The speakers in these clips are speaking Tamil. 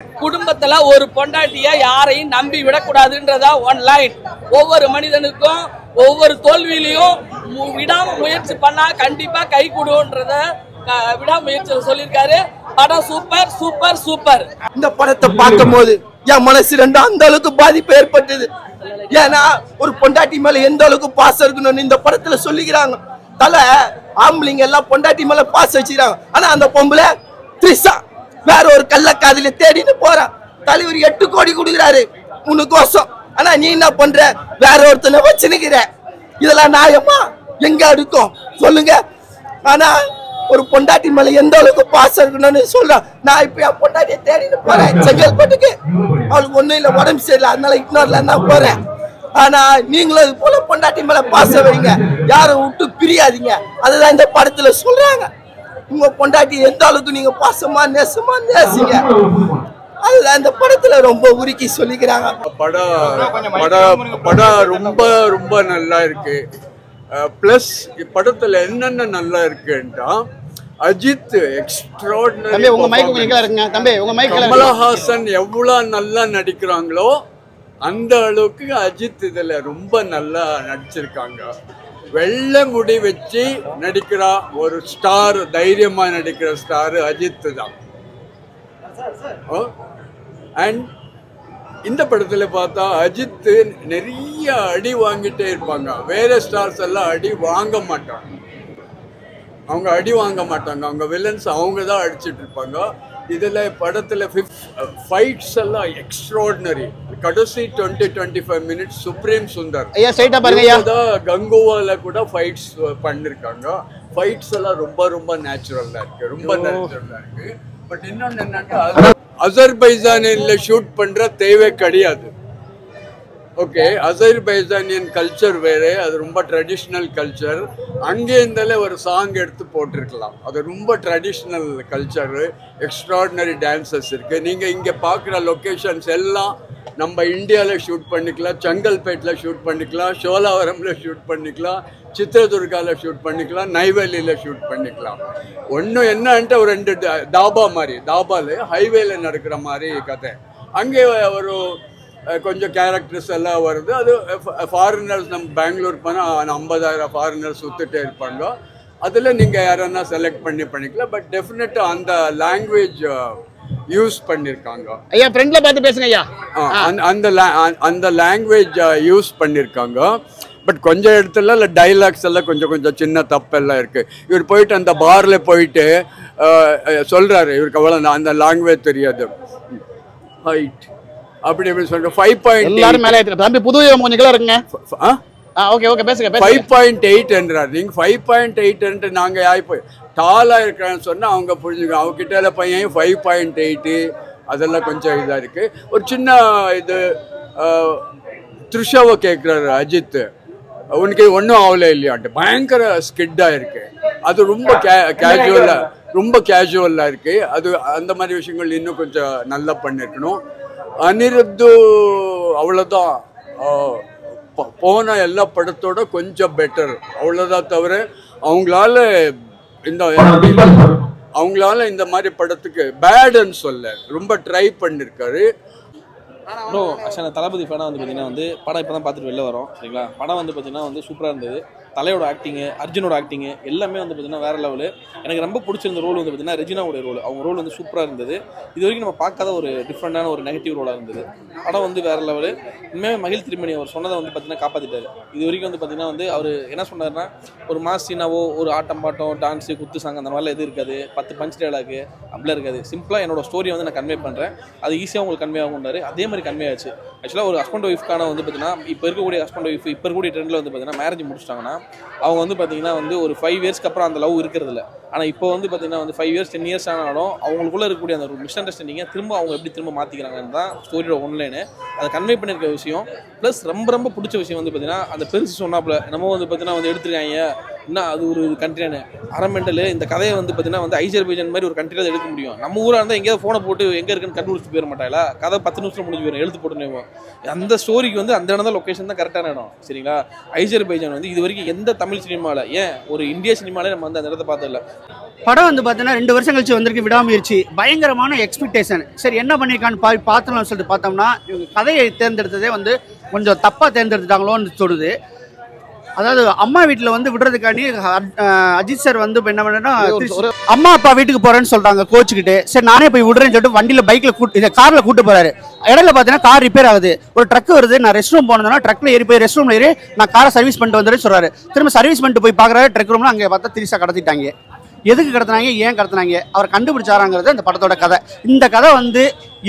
குடும்பத்துல ஒரு பொண்டாட்டிய யாரையும் நம்பி விடக்கூடாதுன்றதா ஒன் லைன். ஒவ்வொரு மனிதனுக்கும் ஒவ்வொரு தோல்வியிலையும் விடாம முயற்சி பண்ணா கண்டிப்பா கை கொடுன்றத விடாமுயற்சி சொல்லியிருக்காரு. படம் சூப்பர் சூப்பர் சூப்பர். இந்த படத்தை பார்க்கும் போது என் மனசு ரெண்டு அந்த அளவுக்கு பாதிப்பு ஏற்பட்டது. ஏன்னா ஒரு பொண்டாட்டி மேல எந்த அளவுக்கு பாசம் இருக்கணும்னு இந்த படத்துல சொல்லிக்கிறாங்க. தலை ஆம்பளைங்க எல்லாம் பொண்டாட்டி மேல பாசம் வச்சுக்கிறாங்க. ஆனா அந்த பொம்பளை த்ரிஷா வேற ஒரு கள்ளக்காதல தேடின்னு போறான். தலைவர் 8 கோடி கொடுக்குறாரு உனக்கோசம். ஆனா நீ என்ன பண்ற, வேற ஒருத்தனை வச்சுனுக்கிற. இதெல்லாம் நியாயமா? எங்க அடுக்கும் சொல்லுங்க. ஆனா ஒரு பொண்டாட்டி மேல எந்த அளவுக்கு பாசம் இருக்கணும்னு சொல்றேன். நான் இப்ப என் பொண்டாட்டியை தேடிட்டு போறேன் செங்கல்பட்டுக்கு. அவளுக்கு ஒண்ணும் இல்ல, உடம்பு சரியில்லை, அதனால இக்னோர்ல தான் போறேன். ஆனா நீங்களும் அது போல பொண்டாட்டி மேல பாசம் வைங்க, யாரும் விட்டு பிரியாதீங்க. அதுதான் இந்த படத்துல சொல்றாங்க. உங்க பொண்டாட்டி எந்த அளவுக்கு நீங்க பாசமா நேசமா நேசிங்க, அதுதான் இந்த படத்துல ரொம்ப உருக்கி சொல்லிக்கிறாங்க. படம் ரொம்ப ரொம்ப நல்லா இருக்கு. பிளஸ் படத்துல என்னென்ன நல்லா இருக்குன்னா அஜித் எக்ஸ்ட்ராடினரி. கமலஹாசன் எவ்வளவு நல்லா நடிக்கிறாங்களோ அந்த அளவுக்கு அஜித் இதுல ரொம்ப நல்லா நடிச்சிருக்காங்க. வெள்ளை முடி வச்சு நடிக்கிற ஒரு ஸ்டார், தைரியமா நடிக்கிற ஸ்டார் அஜித் தான். அண்ட் இந்த படத்துல பார்த்தா அஜித் நிறைய அடி வாங்கிட்டே இருப்பாங்க. வேற ஸ்டார்ஸ் எல்லாம் அடி வாங்க மாட்டாங்க. அவங்க அடி வாங்க மாட்டாங்க, அவங்க வில்லன்ஸ் அவங்க தான் அடிச்சிட்டு இருப்பாங்க. இதுல படத்துல ஃபைட்ஸ் எல்லாம் எக்ஸ்ட்ராடினரி. கடைசி 20-25 மினிட்ஸ் சுப்ரீம் சுந்தர் கங்குவால கூட ஃபைட்ஸ் பண்ணிருக்காங்க. ஃபைட்ஸ் எல்லாம் ரொம்ப ரொம்ப நேச்சுரலா இருக்கு, ரொம்ப நேச்சுரலா இருக்கு. பட் இன்னொன்னு என்னன்னா அசர்பைஜானியன்ல ஷூட் பண்ற தேவை கிடையாது. ஓகே, அசர்பைஜானியன் கல்ச்சர் வேற, அது ரொம்ப ட்ரெடிஷ்னல் கல்ச்சர். அங்கே இருந்தாலே ஒரு சாங் எடுத்து போட்டிருக்கலாம். அது ரொம்ப ட்ரெடிஷ்னல் கல்ச்சர், எக்ஸ்ட்ராடினரி டான்சஸ் இருக்கு. நீங்க இங்க பார்க்குற லொக்கேஷன்ஸ் எல்லாம் நம்ம இந்தியாவில் ஷூட் பண்ணிக்கலாம், செங்கல்பேட்டில் ஷூட் பண்ணிக்கலாம், சோழாவரமில் ஷூட் பண்ணிக்கலாம், சித்திரதுர்காவில் ஷூட் பண்ணிக்கலாம், நெய்வேலியில் ஷூட் பண்ணிக்கலாம். ஒன்றும் என்னன்ட்டு ஒரு 2 தாபா மாதிரி, தாபாவில் ஹைவேல நடக்கிற மாதிரி கதை. அங்கே ஒரு கொஞ்சம் கேரக்டர்ஸ் எல்லாம் வருது. அது ஃபாரினர்ஸ், நம்ம பெங்களூர் போனால் 50,000 ஃபாரினர்ஸ் சுற்றிட்டே இருப்பாங்க. அதில் நீங்கள் யாரன்னா செலக்ட் பண்ணிக்கலாம். பட் டெஃபினட்டாக அந்த லாங்குவேஜ் யூஸ் பண்ணியிருக்காங்க. ஐயா ஃப்ரெண்ட்ல பார்த்து பேசுங்க ஐயா. அந்த லாங்குவேஜ் யூஸ் பண்ணியிருக்காங்க. பட் கொஞ்சம் இடத்துல டைலாக்ஸ் எல்லாம் கொஞ்சம் சின்ன தப்பெல்லாம் இருக்கு. இவர் போயிட்டு அந்த பார்ல போயிட்டு சொல்றாரு, இவருக்கு அவ்வளோ அந்த லாங்குவேஜ் தெரியாது. ஹைட் அப்படி எப்படி சொல்ற 5.8 எல்லாரும் மேலே தம்பி புது கொஞ்சம் கிலோ இருக்குங்க. ஓகே ஓகே பேசுங்க. 5.8 என்றார். நீங்க 5.8 என்று நாங்க போய் டாலா இருக்கிறான்னு சொன்னா அவங்க புரிஞ்சுக்க. அவங்க கிட்ட பையன் 5.8 அதெல்லாம் கொஞ்சம் இதா இருக்கு. ஒரு சின்ன இது த்ரிஷாவை கேட்கிறாரு அஜித், உனக்கு ஒன்றும் ஆகல இல்லையான்ட்டு. பயங்கர ஸ்கிட்டா இருக்கு. அது ரொம்ப கேஜுவலா இருக்கு. அது அந்த மாதிரி விஷயங்கள் இன்னும் கொஞ்சம் நல்லா பண்ணிருக்கணும். அனிருத்து அவ்வளோதான், போன எல்லா படத்தோட கொஞ்சம் பெட்டர் அவ்வளோதான். தவிர அவங்களால இந்த மாதிரி படத்துக்கு பேடுன்னு சொல்ல ரொம்ப ட்ரை பண்ணிருக்காரு. ப்ரோ ஆக்சுவலாக தளபதி ஃபேனாக வந்து பார்த்தீங்கன்னா படம் இப்போ தான் பார்த்துட்டு வெளில வரோம் சரிங்களா. படம் வந்து பார்த்தீங்கன்னா சூப்பராக இருந்தது. தலையோட ஆக்டிங்கு, அர்ஜுனோட ஆக்டிங்கு எல்லாமே வந்து பார்த்தீங்கன்னா வேறு லெவலு. எனக்கு ரொம்ப பிடிச்சிருந்த ரோல் வந்து பார்த்தீங்கன்னா ரெஜினாவோட ரோல். அவங்க ரோல் வந்து சூப்பராக இருந்தது. இது வரைக்கும் நம்ம பார்க்காத ஒரு டிஃப்ரெண்டான ஒரு நெகட்டிவ் ரோலாக இருந்தது. படம் வந்து வேறு லெவலு. உண்மையாக மகிழ் திருமணி அவர் சொன்னதை வந்து பார்த்தீங்கன்னா காப்பாற்றிட்டாரு. இது வரைக்கும் வந்து பார்த்தீங்கன்னா அவர் என்ன சொன்னார்னா, ஒரு மாஸ் சீனாவோ ஒரு ஆட்டம் பாட்டம் டான்ஸு குத்து சாங் அந்த மாதிரிலாம் எதுவும் இருக்காது. 10 பஞ்ச் டயலாக்கு அப்படிலாம் இருக்காது. சிம்பிளாக என்னோட ஸ்டோரியை வந்து நான் கன்வே பண்ணுறேன், அது ஈஸியாக உங்களுக்கு கன்வே ஆகும்னாரு. அதே மாதிரி கன்வே ஆச்சு. ஆக்சுவலாக ஒரு ஹஸ்பண்ட் ஒய்ஃப்கான வந்து பார்த்தீங்கன்னா இப்போ இருக்கக்கூடிய ஹஸ்பண்ட் ஒய்ஃப் இப்போ இருக்கக்கூடிய ட்ரெண்டில் வந்து பார்த்தீங்கன்னா மேரேஜ் முடிச்சிட்டாங்கன்னா அவங்க வந்து பார்த்தீங்கன்னா ஒரு 5 இயர்ஸ்க்கு அப்புறம் அந்த லவ் இருக்கிறது இல்லை. ஆனால் இப்போ வந்து பார்த்தீங்கன்னா 5 இயர்ஸ் 10 இயர்ஸ் ஆனாலும் அவங்களுக்குள்ள இருக்கக்கூடிய அந்த ஒரு மிஸ் அண்டர்ஸ்டாண்டிங்கை அவங்க எப்படி திரும்ப மாற்றிக்கிறாங்கன்னு தான் ஸ்டோரியோட ஒன்லைனு. அதை கன்வே பண்ணியிருக்க விஷயம். ப்ளஸ் ரொம்ப ரொம்ப பிடிச்ச விஷயம் வந்து பார்த்தீங்கன்னா அந்த பெருசு சொன்னாப்புல நம்ம வந்து பார்த்தீங்கன்னா எடுத்துருக்காங்க இன்னும் அது ஒரு கண்ட்ரியான அரமெண்டல் இந்த கதையை வந்து பார்த்தீங்கன்னா வந்து ஐசர்பைஜான் மாதிரி ஒரு கண்ட்ரியில் எடுக்க முடியும். நம்ம ஊராக இருந்தால் எங்கேயாவது ஃபோனை போட்டு எங்கே இருக்குன்னு கண்டுபிடிச்சி போயிட மாட்டாங்களா? கதை 10 நிமிஷம் முடிஞ்சு போயிடும், எழுத்து போட்டுனேவோம். அந்த ஸ்டோரிக்கு வந்து அந்த இடம் தான் லொக்கேஷன் தான் கரெக்டான இடம். சரிங்களா? ஐசர்பைஜான் வந்து இது வரைக்கும் எந்த தமிழ் சினிமாவில், ஏன் ஒரு இந்தியா சினிமாலே நம்ம வந்து அந்த இடத்த பார்த்ததில்ல. படம் வந்து பார்த்தீங்கன்னா 2 வருஷம் கழிச்சு வந்திருக்கு விடாமுயற்சி. பயங்கரமான எக்ஸ்பெக்டேஷன். சரி என்ன பண்ணியிருக்கான்னு பார்த்தோம்னு சொல்லிட்டு பார்த்தோம்னா இவங்க கதையை தேர்ந்தெடுத்ததே வந்து கொஞ்சம் தப்பாக தேர்ந்தெடுத்துட்டாங்களோன்னு தோணுது. அதாவது அம்மா வீட்டில் வந்து விடுறதுக்காண்டி அஜித் சார் வந்து என்ன பண்ணா அம்மா அப்பா வீட்டுக்கு போறேன்னு சொல்றாங்க கோச்சுக்கிட்டு. சரி நானே போய் விடுறேன்னு சொல்லிட்டு வண்டியில் பைக்கில் இதை காரில் கூட்டு போறாரு. இடையில பார்த்தீங்கன்னா கார் ரிப்பேர் ஆகுது. ஒரு ட்ரக் வருது, நான் ரெஸ்ட் ரூம் போனதுன்னா ட்ரக்ல ஏறி போய் ரெஸ்ட் ரூம்ல ஏறி நான் காரை சர்வீஸ் பண்ணிட்டு வந்துடுன்னு சொல்றாரு. திரும்ப சர்வீஸ் பண்ணிட்டு போய் பார்க்குறாரு ட்ரக் ரூம்ல, அங்கே பார்த்தா திரிசா கடத்திட்டாங்க. எதுக்கு கடத்தினாங்க, ஏன் கடத்தினாங்க, அவர் கண்டுபிடிச்சாராங்கிறது இந்த படத்தோட கதை. இந்த கதை வந்து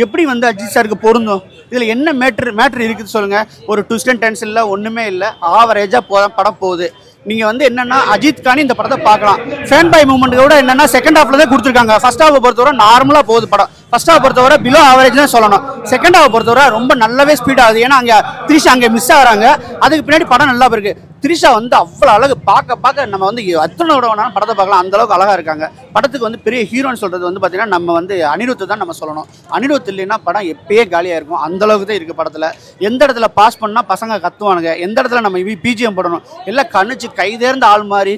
எப்படி வந்து அஜித் சாருக்கு பொருந்தும், இதில் என்ன மேட்ரு இருக்குது சொல்லுங்கள். ஒரு ட்விஸ்ட் அண்ட் டர்ன்ஸ் இல்லை, ஒன்றுமே இல்லை, ஆவரேஜாக படம் போகுது. நீங்கள் வந்து என்னென்னா அஜித் கானி இந்த படத்தை பார்க்கலாம். ஃபேன் பாய் மூமெண்ட்டு கூட என்னென்னா செகண்ட் ஹாஃபில் தான் கொடுத்துருக்காங்க. ஃபர்ஸ்ட் ஹாஃபை பொறுத்தவரை நார்மலாக போகுது படம். ஃபர்ஸ்ட் ஹாஃப் பொறுத்தவரை பிலோ ஆவரேஜ் தான் சொல்லணும். செகண்ட் ஹாஃப் பொறுத்தவரை ரொம்ப நல்லாவே ஸ்பீட் ஆகுது. ஏன்னா அங்கே திரிஷா அங்கே மிஸ் ஆகிறாங்க. அதுக்கு பின்னாடி படம் நல்லா இருக்கு. திரிஷா வந்து அவ்வளோ அழகு, பார்க்க நம்ம வந்து அத்தனை விட வேணாலும் படத்தை பார்க்கலாம், அந்த அளவுக்கு அழகாக இருக்காங்க. படத்துக்கு வந்து பெரிய ஹீரோன்னு சொல்கிறது வந்து பார்த்தீங்கன்னா நம்ம வந்து அனிருத் தான் நம்ம சொல்லணும். அனிருத் இல்லைன்னா படம் எப்பயே காலியாக இருக்கும், அந்த அளவுக்கு தான் இருக்குது படத்தில். எந்த இடத்துல பாஸ் பண்ணால் பசங்க கத்துவானுங்க, எந்த இடத்துல நம்ம பிஜிஎம் போடணும், எல்லாம் கணிச்சு கைதேர்ந்த ஆள் மாதிரி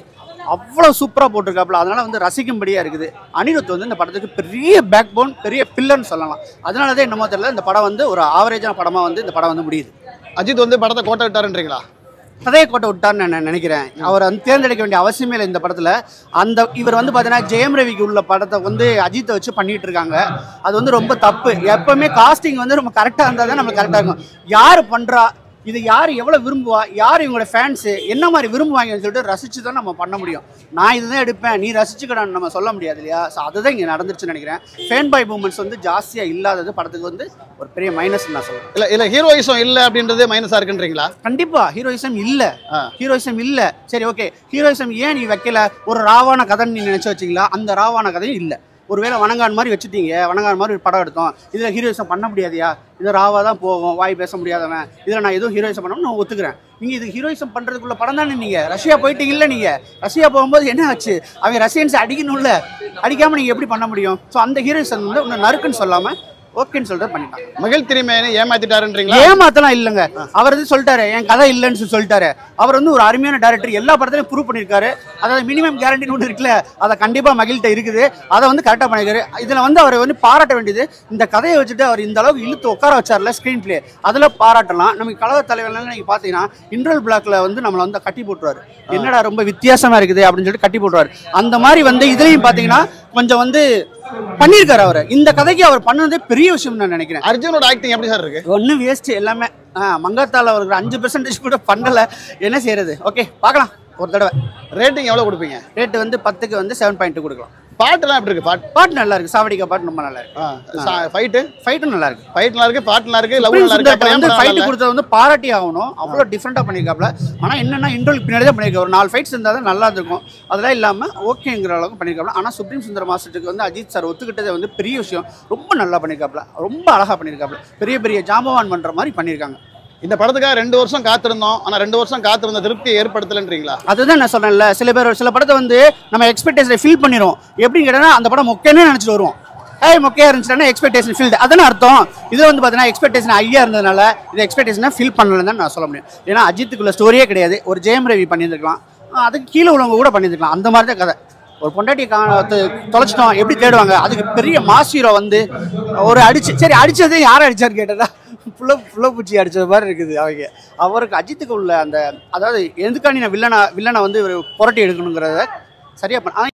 அவ்வளோ சூப்பராக போட்டிருக்காப்புல. அதனால வந்து ரசிக்கும்படியாக இருக்குது. அனிருத் வந்து இந்த படத்துக்கு பெரிய பேக் போன், பெரிய பில்லர்னு சொல்லலாம். அதனால தான் என்னமோ தெரியல இந்த படம் வந்து ஒரு ஆவரேஜான படமாக வந்து இந்த படம் வந்து முடியுது. அஜித் வந்து படத்தை கோட்டை விட்டாருன்றீங்களா? கதையை கோட்டை விட்டார்னு நான் நினைக்கிறேன். அவர் வந்து தேர்ந்தெடுக்க வேண்டிய அவசியமே இல்லை இந்த படத்தில். இவர் வந்து பார்த்தீங்கன்னா ஜெயம் ரவிக்கு உள்ள படத்தை வந்து அஜித்தை வச்சு பண்ணிட்டு இருக்காங்க. அது வந்து ரொம்ப தப்பு. எப்பவுமே காஸ்டிங் வந்து நம்ம கரெக்டாக இருந்தால் தான் நம்மளுக்கு கரெக்டாக இருக்கும். யார் பண்ணுறா, இது யார் எவ்வளோ விரும்புவா, யார் இவங்களோட ஃபேன்ஸு என்ன மாதிரி விரும்புவாங்கன்னு சொல்லிட்டு ரசித்து தான் நம்ம பண்ண முடியும். நான் இதுதான் எடுப்பேன், நீ ரசிச்சுக்கடான்னு நம்ம சொல்ல முடியாது இல்லையா? ஸோ அதுதான் இங்கே நடந்துருச்சுன்னு நினைக்கிறேன். ஃபேன் பாய் மூமெண்ட்ஸ் வந்து ஜாஸ்தியாக இல்லாதது படத்துக்கு வந்து ஒரு பெரிய மைனஸ் நான் சொல்லுவேன். இல்லை ஹீரோயிசம் இல்லை அப்படின்றதே மைனஸாக இருக்குன்றீங்களா? கண்டிப்பாக ஹீரோயிசம் இல்லை. சரி ஓகே, ஹீரோயிசம் ஏன் நீ வைக்கல? ஒரு ராவான கதைன்னு நீ நினச்சி வச்சிங்களா? அந்த ராவான கதையும் இல்லை. ஒருவேளை வணங்கான் மாதிரி வச்சுட்டீங்க, வணங்கான் மாதிரி ஒரு படம் எடுத்தோம், இதில் ஹீரோயிசம் பண்ண முடியாதியா? இது ராவாக தான் போகும், வாய் பேச முடியாதவன், இதில் நான் எதுவும் ஹீரோயிசம் பண்ணணும் நான் ஒத்துக்கிறேன். நீங்கள் இது ஹீரோயிசம் பண்ணுறதுக்குள்ள படம் தானே. நீங்கள் ரஷ்யா போயிட்டீங்கல்ல, நீங்கள் ரஷ்யா போகும்போது என்ன ஆச்சு, அவங்க ரஷ்யன்ஸ் அடிக்கணும்ல, அடிக்காமல் நீங்கள் எப்படி பண்ண முடியும்? ஸோ அந்த ஹீரோயிசம் வந்து இன்னும் நறுக்குன்னு சொல்லாமல் ஓகேன்னு சொல்லிட்டு பண்ணிட்டாங்க. மகிழ் திரிமேனி ஏமாத்திட்டாருன்றீங்களா? ஏமாத்தலாம் இல்லைங்க, அவர் வந்து சொல்லிட்டாரு என் கதை இல்லைன்னு சொல்லிட்டாரு. அவர் வந்து ஒரு அருமையான டைரக்டர், எல்லா படத்துலையும் ப்ரூவ் பண்ணியிருக்காரு. அதாவது மினிமம் கேரண்டின்னு ஒன்று இருக்குல்ல, அதை கண்டிப்பாக மகிழ்கிட்ட இருக்குது, அதை வந்து கரெக்டாக பண்ணியிருக்காரு. இதில் வந்து அவர் வந்து பாராட்ட வேண்டியது இந்த கதையை வச்சுட்டு அவர் இந்த அளவுக்கு இழுத்து உட்கார வச்சார்ல ஸ்க்ரீன் பிளே, அதில் பாராட்டலாம். நமக்கு கழக தலைவர்கள் நீங்கள் பார்த்தீங்கன்னா இன்டர்வல் பிளாக்ல வந்து நம்மளை வந்து கட்டி போட்டுருவார். என்னடா ரொம்ப வித்தியாசமாக இருக்குது அப்படின்னு சொல்லிட்டு கட்டி போட்டுருவார். அந்த மாதிரி வந்து இதுலையும் பார்த்தீங்கன்னா கொஞ்சம் வந்து பண்ணியிருக்காரு அவர். இந்த கதைக்கு அவர் பண்ணதே பெரிய விஷயம் நான் நினைக்கிறேன். அர்ஜுனோட ஆக்டிங் எப்படி சார் இருக்கு? ஒன்றும் வேஸ்ட் எல்லாமே. மங்காத்தால அவருக்கு 5% கூட பண்ணல, என்ன செய்யறது? ஓகே பார்க்கலாம் ஒரு தடவை. ரேட்டிங் எவ்வளோ கொடுப்பீங்க? ரேட்டு வந்து 10க்கு வந்து 7.2 கொடுக்கலாம். பாட்டுலாம் எப்படி இருக்கு? பாட்டு நல்லா இருக்கு. சாவடிக்கா பாட்டு ரொம்ப நல்லா இருக்கு. ஃபைட்டும் நல்லா இருக்கு. ஃபைட் நல்லா இருக்கு, பாட்டு நல்லா இருக்கு, லவ் நல்லா இருக்கு. வந்து ஃபைட் கொடுத்தது வந்து பாராட்டி ஆகணும், அவ்வளோ டிஃப்ரெண்டாக பண்ணியிருக்காப்ல. ஆனால் என்னன்னா இன்ட்ரோலுக்கு பின்னாடி தான் பண்ணியிருக்காரு. ஒரு 4 ஃபைட்ஸ் இருந்தால் தான் நல்லா இருக்கும். அதெல்லாம் இல்லாமல் ஓகேங்கிற அளவுக்கு பண்ணியிருக்காப்ல. ஆனால் சுப்ரீம் சுந்தர மாஸ்டருக்கு வந்து அஜித் சார் ஒத்துக்கிட்டதே வந்து பெரிய விஷயம். ரொம்ப நல்லா பண்ணியிருக்காப்ல, ரொம்ப அழகாக பண்ணியிருக்காப்ல. பெரிய பெரிய ஜாம்பவான் பண்ணுற மாதிரி பண்ணியிருக்காங்க. இந்த படத்துக்காக 2 வருஷம் காத்திருந்தோம், ஆனால் 2 வருஷம் காத்திருந்த திருப்தியை ஏற்படுத்தலன்றீங்களா? அதுதான் நான் சொன்னேன்ல, சில படத்தை வந்து நம்ம எக்ஸ்பெக்டேஷனை ஃபில் பண்ணிடுவோம். எப்படின்னு கேட்டால் அந்த படம் மொக்கேன்னு நினச்சிட்டு வருவோம். மொக்கையாக இருந்துச்சுன்னா எக்ஸ்பெக்டேஷன் ஃபில்டு, அதான அர்த்தம். இது வந்து பார்த்தீங்கன்னா எக்ஸ்பெக்டேஷன் ஹையாக இருந்ததுனால இது எக்ஸ்பெக்டேஷனை ஃபில் பண்ணலன்னு தான் நான் சொல்ல முடியும். ஏன்னா அஜித்துக்குள்ள ஸ்டோரியே கிடையாது. ஒரு ஜெயம் ரவி பண்ணியிருக்கலாம், அதுக்கு கீழே உள்ளவங்க கூட பண்ணியிருக்கலாம். அந்த மாதிரி தான் கதை. ஒரு பொண்டாட்டி தொலைச்சிட்டோம் எப்படி தேடுவாங்க, அதுக்கு பெரிய மாஸ் ஹீரோ வந்து ஒரு சரி அடிச்சதே யாரை அடிச்சாரு கேட்டதா புள்ள பூச்சி அடிச்சது மாதிரி இருக்குது அவங்க. அவருக்கு அஜித்துக்கு உள்ள அந்த அதாவது எதுக்காண்டி நான் வில்லனை வந்து புரட்டி எடுக்கணுங்கிறத சரியா பண்ண.